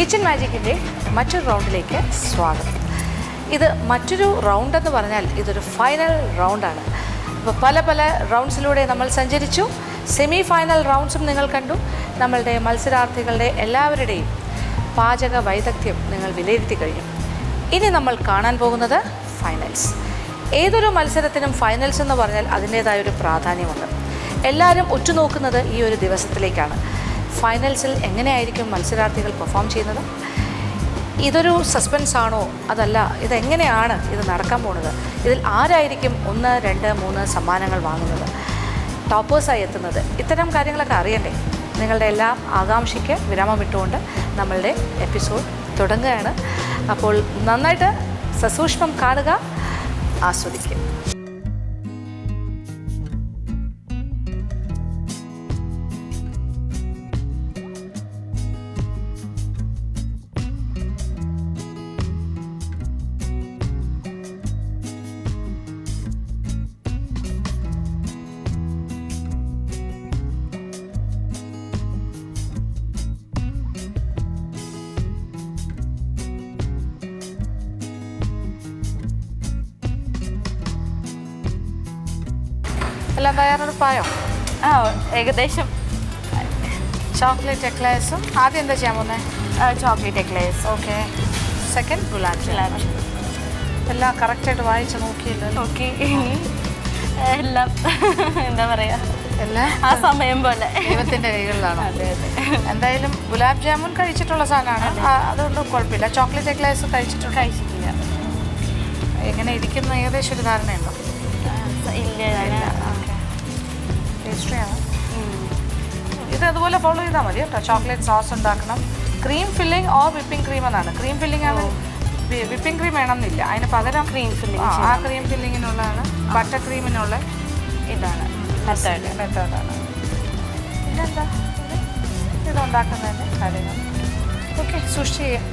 Kitchen മാജിക്കിൻ്റെ മറ്റൊരു റൗണ്ടിലേക്ക് സ്വാഗതം. ഇത് മറ്റൊരു റൗണ്ട് എന്ന് പറഞ്ഞാൽ ഇതൊരു ഫൈനൽ റൗണ്ടാണ്. അപ്പോൾ പല പല റൗണ്ട്സിലൂടെ നമ്മൾ സഞ്ചരിച്ചു. സെമി ഫൈനൽ റൗണ്ട്സും നിങ്ങൾ കണ്ടു. നമ്മളുടെ മത്സരാർത്ഥികളുടെ എല്ലാവരുടെയും പാചക വൈദഗ്ധ്യം നിങ്ങൾ വിലയിരുത്തി കഴിഞ്ഞു. ഇനി നമ്മൾ കാണാൻ പോകുന്നത് ഫൈനൽസ്. ഏതൊരു മത്സരത്തിനും ഫൈനൽസ് എന്ന് പറഞ്ഞാൽ അതിൻ്റേതായൊരു പ്രാധാന്യമുണ്ട്. എല്ലാവരും ഉറ്റുനോക്കുന്നത് ഈ ഒരു ദിവസത്തിലേക്കാണ്. ഫൈനൽസിൽ എങ്ങനെയായിരിക്കും മത്സരാർത്ഥികൾ പെർഫോം ചെയ്യുന്നത്? ഇതൊരു സസ്പെൻസ് ആണോ, അതല്ല ഇതെങ്ങനെയാണ് ഇത് നടക്കാൻ പോകുന്നത്? ഇതിൽ ആരായിരിക്കും 1, 2, 3 സമ്മാനങ്ങൾ വാങ്ങുന്നത്, ടോപ്പേഴ്സായി എത്തുന്നത്? ഇത്തരം കാര്യങ്ങളൊക്കെ അറിയണ്ടേ? നിങ്ങളുടെ എല്ലാ ആകാംക്ഷയ്ക്ക് വിരാമമിട്ടുകൊണ്ട് നമ്മളുടെ എപ്പിസോഡ് തുടങ്ങുകയാണ്. അപ്പോൾ നന്നായിട്ട് സസൂക്ഷ്മം കാണുക, ആസ്വദിക്കുക. എല്ലാം തയ്യാറെടുപ്പായോ? ഏകദേശം. ചോക്ലേറ്റ് എക്ലേഴ്സും ആദ്യം എന്താ ചെയ്യാൻ പോകുന്നത്? Chocolate eclairs. Okay. Second gulab jamun. എല്ലാം കറക്റ്റായിട്ട് വായിച്ച് നോക്കിയല്ലോ? നോക്കി. എല്ലാം എന്താ പറയുക, എല്ലാം ആ സമയം പോലെ ദൈവത്തിൻ്റെ കൈകളിലാണ്. അതെ അതെ. എന്തായാലും ഗുലാബ് ജാമുൻ കഴിച്ചിട്ടുള്ള സാധനമാണ്, അതുകൊണ്ട് കുഴപ്പമില്ല. ചോക്ലേറ്റ് എക്ലേഴ്സ് കഴിച്ചിട്ടില്ല? എങ്ങനെ ഇരിക്കുന്ന ഏകദേശം ഒരു ധാരണയുണ്ടോ? ഇല്ല. ടേസ്റ്റിയാണ്. ഇത് അതുപോലെ ഫോളോ ചെയ്താൽ മതി കേട്ടോ. ചോക്ലേറ്റ് സോസ് ഉണ്ടാക്കണം. Cream filling or whipping cream എന്നാണ്. ക്രീം ഫില്ലിംഗ് ആണ്, വിപ്പിംഗ് ക്രീം വേണമെന്നില്ല. അതിന് പകരം ക്രീം ഫില്ലിംഗ്. ആ ക്രീം ഫില്ലിങ്ങിനുള്ളതാണ്. ബട്ടർ ക്രീമിനുള്ള ഇതാണ് മെത്തേഡാണ്. പിന്നെന്താ ഇതുണ്ടാക്കുന്നതിൻ്റെ കാര്യങ്ങൾ. ഓക്കെ, സൂക്ഷിച്ച് ചെയ്യാം.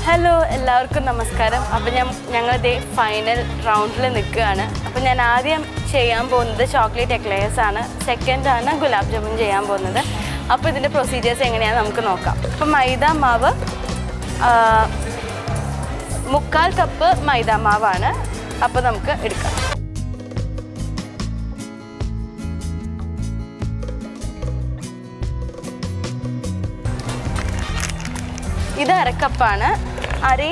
ഹലോ, എല്ലാവർക്കും നമസ്കാരം. അപ്പോൾ ഞങ്ങളിതേ ഫൈനൽ റൗണ്ടിൽ നിൽക്കുകയാണ്. അപ്പോൾ ഞാൻ ആദ്യം ചെയ്യാൻ പോകുന്നത് ചോക്ലേറ്റ് എക്ലേഴ്സ് ആണ്. സെക്കൻഡാണ് ഗുലാബ് ജാമുൻ ചെയ്യാൻ പോകുന്നത്. അപ്പോൾ ഇതിൻ്റെ പ്രൊസീജിയേഴ്സ് എങ്ങനെയാണെന്ന് നമുക്ക് നോക്കാം. അപ്പോൾ മൈദ മാവ് 3/4 കപ്പ് മൈദ മാവാണ്. അപ്പോൾ നമുക്ക് എടുക്കാം. ഇത് 1/2 കപ്പാണ്. 1/2,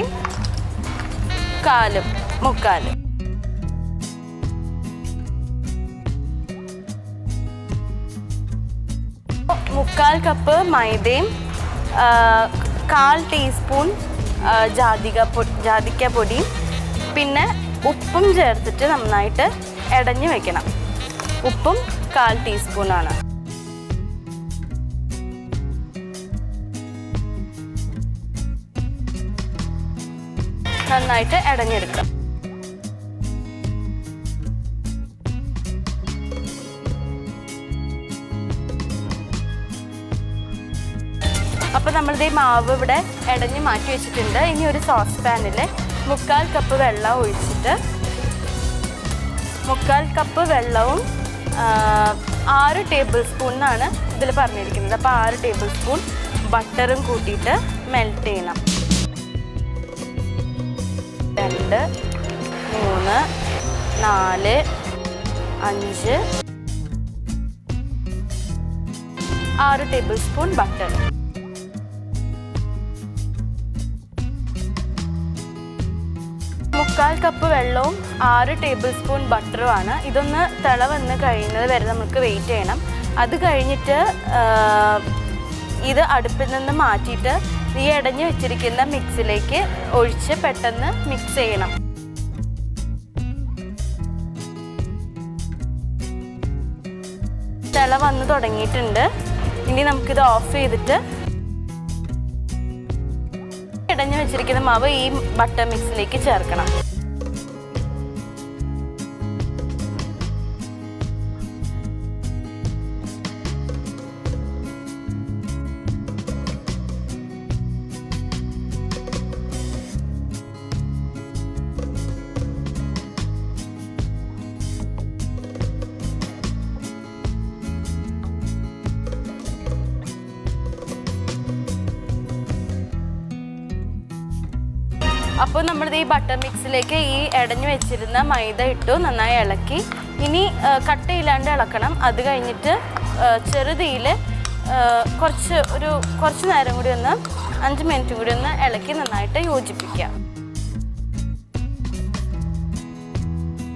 1/4, 3/4. മുക്കാൽ കപ്പ് മൈദയും 1/4 ടീസ്പൂൺ ജാതിക്ക പൊടിയും പിന്നെ ഉപ്പും ചേർത്തിട്ട് നന്നായിട്ട് ഇടഞ്ഞ് വെക്കണം. ഉപ്പും 1/4 ടീസ്പൂണാണ്. നന്നായിട്ട് ഇടഞ്ഞെടുക്കാം. അപ്പോൾ നമ്മളുടെ മാവ് ഇവിടെ ഇടഞ്ഞ് മാറ്റി വെച്ചിട്ടുണ്ട്. ഇനി ഒരു സോസ് പാനിൽ 3/4 കപ്പ് വെള്ളം ഒഴിച്ചിട്ട് 3/4 കപ്പ് വെള്ളവും 6 ടേബിൾ സ്പൂൺ എന്നാണ് ഇതിൽ പറഞ്ഞിരിക്കുന്നത്. അപ്പോൾ 6 ടേബിൾ സ്പൂൺ ബട്ടറും കൂട്ടിയിട്ട് മെൽറ്റ് ചെയ്യണം. 2, 3, 4, 5, 6 ടേബിൾ സ്പൂൺ ബട്ടർ. മുക്കാൽ കപ്പ് വെള്ളവും 6 ടേബിൾ സ്പൂൺ ബട്ടറുമാണ്. ഇതൊന്ന് തിള വന്ന് കഴിയുന്നത് വരെ നമുക്ക് വെയിറ്റ് ചെയ്യണം. അത് കഴിഞ്ഞിട്ട് ഇത് അടുപ്പിൽ നിന്ന് മാറ്റിയിട്ട് ഈ ഇടഞ്ഞു വെച്ചിരിക്കുന്ന മിക്സിലേക്ക് ഒഴിച്ച് പെട്ടെന്ന് മിക്സ് ചെയ്യണം. തിള വന്ന് തുടങ്ങിയിട്ടുണ്ട്. ഇനി നമുക്കിത് ഓഫ് ചെയ്തിട്ട് ഇടഞ്ഞു വെച്ചിരിക്കുന്ന മാവ് ഈ ബട്ടർ മിക്സിലേക്ക് ചേർക്കണം. അപ്പോൾ നമ്മളിത് ഈ ബട്ടർ മിക്സിലേക്ക് ഈ ഇടഞ്ഞു വെച്ചിരുന്ന മൈദ ഇട്ടു നന്നായി ഇളക്കി. ഇനി കട്ടയില്ലാണ്ട് ഇളക്കണം. അത് കഴിഞ്ഞിട്ട് ചെറുതീയിൽ കുറച്ച് നേരം കൂടി ഒന്ന് 5 മിനിറ്റും കൂടി ഒന്ന് ഇളക്കി നന്നായിട്ട് യോജിപ്പിക്കുക.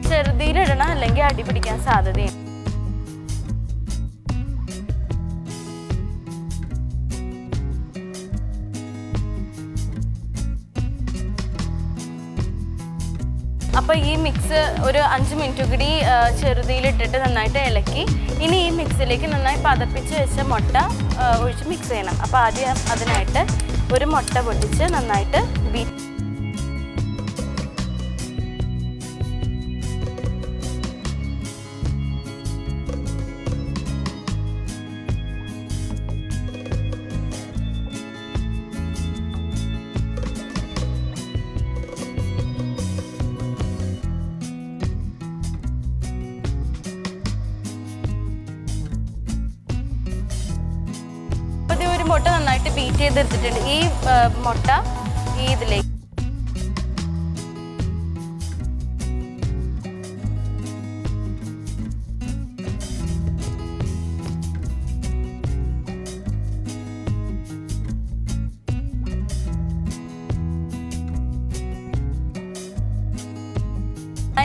ചെറുതീയിലിടണം, അല്ലെങ്കിൽ അടി പിടിക്കാൻ സാധ്യതയുണ്ട്. അപ്പോൾ ഈ മിക്സ് ഒരു 5 മിനിറ്റ് കൂടി ചെറുതീയിലിട്ടിട്ട് നന്നായിട്ട് ഇളക്കി. ഇനി ഈ മിക്സിലേക്ക് നന്നായി പതപ്പിച്ച് വെച്ച മുട്ട ഒഴിച്ച് മിക്സ് ചെയ്യണം. അപ്പോൾ ആദ്യം അതിനായിട്ട് ഒരു മുട്ട പൊട്ടിച്ച് നന്നായിട്ട് ബീറ്റ്. മുട്ട നന്നായിട്ട് ബീറ്റ് ചെയ്തെടുത്തിട്ടുണ്ട്. ഈ മുട്ട ഇതിലേക്ക്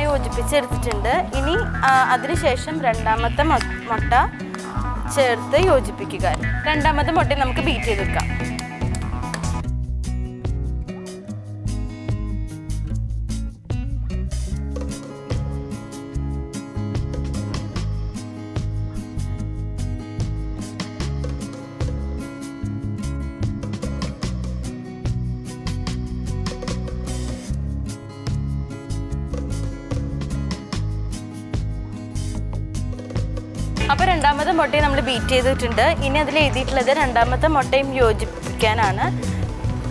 യോജിപ്പിച്ചെടുത്തിട്ടുണ്ട്. ഇനി അതിനുശേഷം രണ്ടാമത്തെ മുട്ട ചേർത്ത് യോജിപ്പിക്കുക. രണ്ടാമത്തെ മുട്ട നമുക്ക് ബീറ്റ് ചെയ്തെടുക്കാം. അപ്പോൾ രണ്ടാമത്തെ മുട്ടയും നമ്മൾ ബീറ്റ് ചെയ്തിട്ടുണ്ട്. ഇനി അതിൽ എഴുതിയിട്ടുള്ളത് രണ്ടാമത്തെ മുട്ടയും യോജിപ്പിക്കാനാണ്.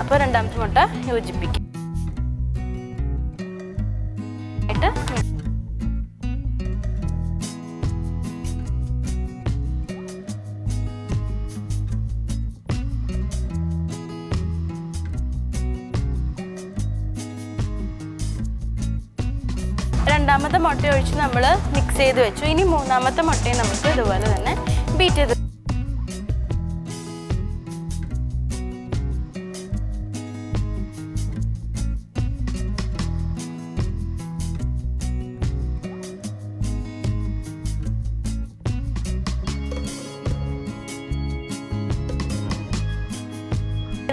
അപ്പോൾ രണ്ടാമത്തെ മുട്ട യോജിപ്പിക്കും. രണ്ടാമത്തെ മുട്ട ഒഴിച്ച് നമ്മൾ മിക്സ് ചെയ്ത് വെച്ചു. ഇനി മൂന്നാമത്തെ മുട്ടയും നമുക്ക് ഇതുപോലെ തന്നെ ബീറ്റ് ചെയ്ത്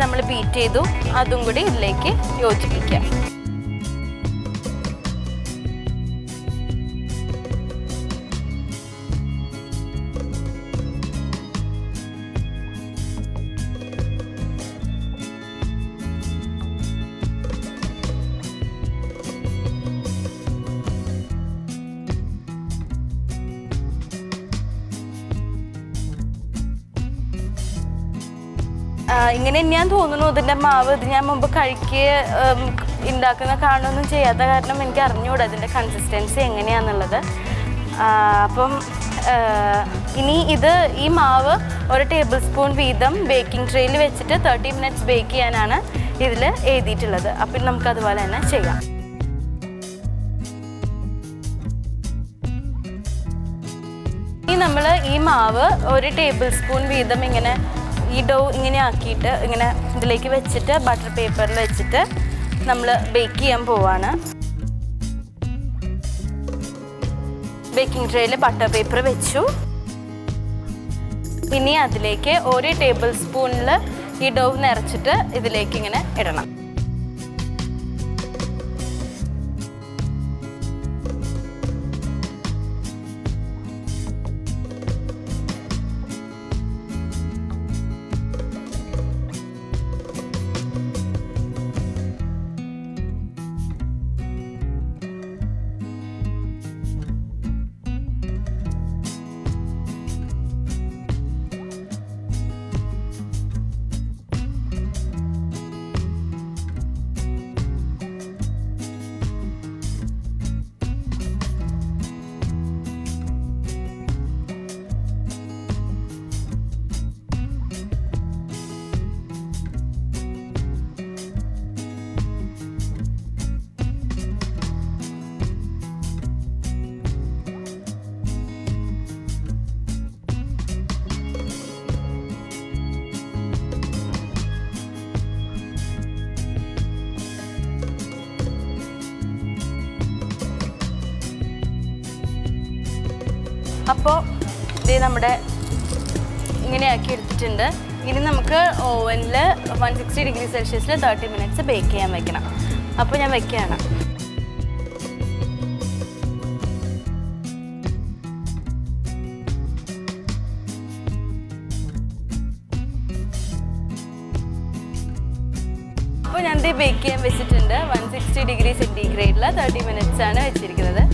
നമ്മൾ ബീറ്റ് ചെയ്തു. അതും കൂടി ഇതിലേക്ക് യോജിപ്പിക്കാം. ഇങ്ങനെ ഞാൻ തോന്നുന്നു ഇതിൻ്റെ മാവ് ഇത് ഞാൻ മുമ്പ് ഉണ്ടാക്കുന്ന കാണുമൊന്നും ചെയ്യാത്ത കാരണം എനിക്ക് അറിഞ്ഞുകൂടാ അതിൻ്റെ കൺസിസ്റ്റൻസി എങ്ങനെയാണെന്നുള്ളത്. അപ്പം ഇനി ഈ മാവ് ഒരു ടേബിൾ സ്പൂൺ വീതം ബേക്കിംഗ് ട്രേയിൽ വെച്ചിട്ട് 30 മിനിറ്റ്സ് ബേക്ക് ചെയ്യാനാണ് ഇതിൽ എഴുതിയിട്ടുള്ളത്. അപ്പം നമുക്കതുപോലെ തന്നെ ചെയ്യാം. ഇനി നമ്മൾ ഈ മാവ് ഒരു ടേബിൾ സ്പൂൺ വീതം ഇങ്ങനെ ഈ ഡോ ഇങ്ങനെ ആക്കിയിട്ട് ഇങ്ങനെ ഇതിലേക്ക് വെച്ചിട്ട് ബട്ടർ പേപ്പറിൽ വെച്ചിട്ട് നമ്മൾ ബേക്ക് ചെയ്യാൻ പോവാണ്. ബേക്കിംഗ് ട്രേയിൽ ബട്ടർ പേപ്പർ വെച്ചു. ഇനി അതിലേക്ക് ഒരു ടേബിൾ സ്പൂണിൽ ഈ ഡോ നിറച്ചിട്ട് ഇതിലേക്ക് ഇങ്ങനെ ഇടണം. അപ്പോൾ ഇത് നമ്മുടെ ഇങ്ങനെയാക്കി എടുത്തിട്ടുണ്ട്. ഇനി നമുക്ക് ഓവനിൽ 160 ഡിഗ്രി സെൽഷ്യസിൽ 30 മിനിറ്റ്സ് ബേക്ക് ചെയ്യാൻ വെക്കണം. അപ്പോൾ ഞാൻ വെക്കുകയാണ്. അപ്പോൾ ഞാൻ ഇത് ബേക്ക് ചെയ്യാൻ വെച്ചിട്ടുണ്ട്. 160 ഡിഗ്രി സെൻറ്റിഗ്രേഡിൽ 30 മിനിറ്റ്സ് ആണ് വെച്ചിരിക്കുന്നത്.